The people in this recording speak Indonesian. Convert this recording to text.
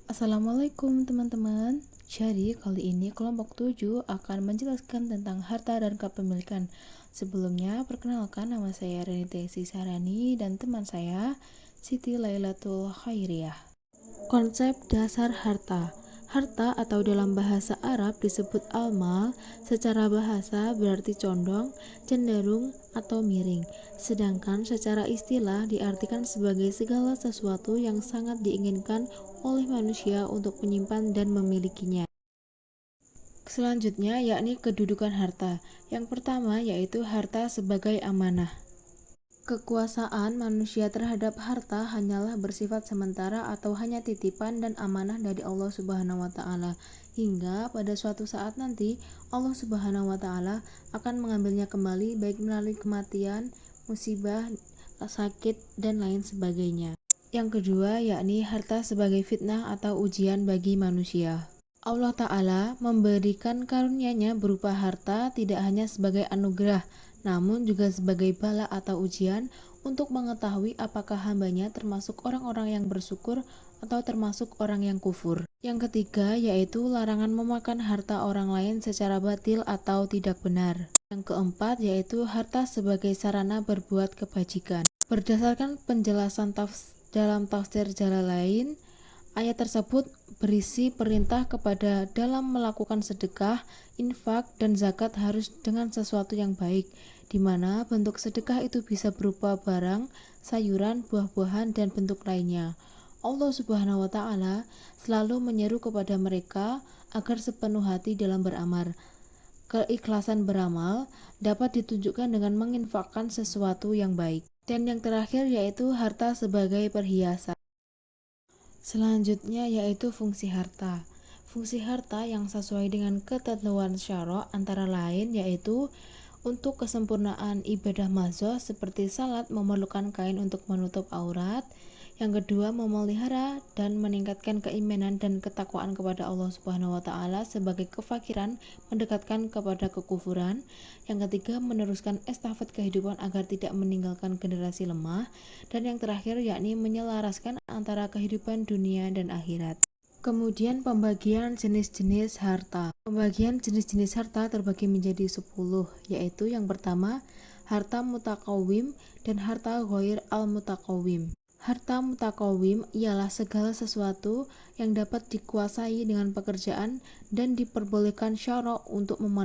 Assalamualaikum teman-teman. Jadi kali ini kelompok 7 akan menjelaskan tentang harta dan kepemilikan. Sebelumnya perkenalkan, nama saya Renite Sarani dan teman saya Siti Lailatul Khairiyah. Konsep dasar harta. Harta atau dalam bahasa Arab disebut al-mal, secara bahasa berarti condong, cenderung, atau miring. Sedangkan secara istilah diartikan sebagai segala sesuatu yang sangat diinginkan oleh manusia untuk menyimpan dan memilikinya. Selanjutnya yakni kedudukan harta. Yang pertama yaitu harta sebagai amanah. Kekuasaan manusia terhadap harta hanyalah bersifat sementara atau hanya titipan dan amanah dari Allah Subhanahu wa taala, hingga pada suatu saat nanti Allah Subhanahu wa taala akan mengambilnya kembali, baik melalui kematian, musibah, sakit, dan lain sebagainya. Yang kedua yakni harta sebagai fitnah atau ujian bagi manusia. Allah Ta'ala memberikan karunia-Nya berupa harta tidak hanya sebagai anugerah, namun juga sebagai bala atau ujian untuk mengetahui apakah hambanya termasuk orang-orang yang bersyukur atau termasuk orang yang kufur. Yang ketiga yaitu larangan memakan harta orang lain secara batil atau tidak benar. Yang keempat yaitu harta sebagai sarana berbuat kebajikan. Berdasarkan penjelasan dalam tafsir Jalalain, ayat tersebut berisi perintah kepada dalam melakukan sedekah, infak, dan zakat harus dengan sesuatu yang baik, di mana bentuk sedekah itu bisa berupa barang, sayuran, buah-buahan, dan bentuk lainnya. Allah Subhanahu wa taala selalu menyeru kepada mereka agar sepenuh hati dalam beramal. Keikhlasan beramal dapat ditunjukkan dengan menginfakkan sesuatu yang baik. Dan yang terakhir yaitu harta sebagai perhiasan. Selanjutnya yaitu fungsi harta. Fungsi harta yang sesuai dengan ketentuan syara' antara lain yaitu untuk kesempurnaan ibadah mazhar seperti salat memerlukan kain untuk menutup aurat. Yang kedua, memelihara dan meningkatkan keimanan dan ketakwaan kepada Allah Subhanahu wa taala sebagai kefakiran mendekatkan kepada kekufuran. Yang ketiga, meneruskan estafet kehidupan agar tidak meninggalkan generasi lemah. Dan yang terakhir yakni menyelaraskan antara kehidupan dunia dan akhirat. Kemudian pembagian jenis-jenis harta. Pembagian jenis-jenis harta terbagi menjadi 10, yaitu yang pertama, harta mutakawim dan harta ghair al-mutakawim. Harta mutakawim ialah segala sesuatu yang dapat dikuasai dengan pekerjaan dan diperbolehkan syara' untuk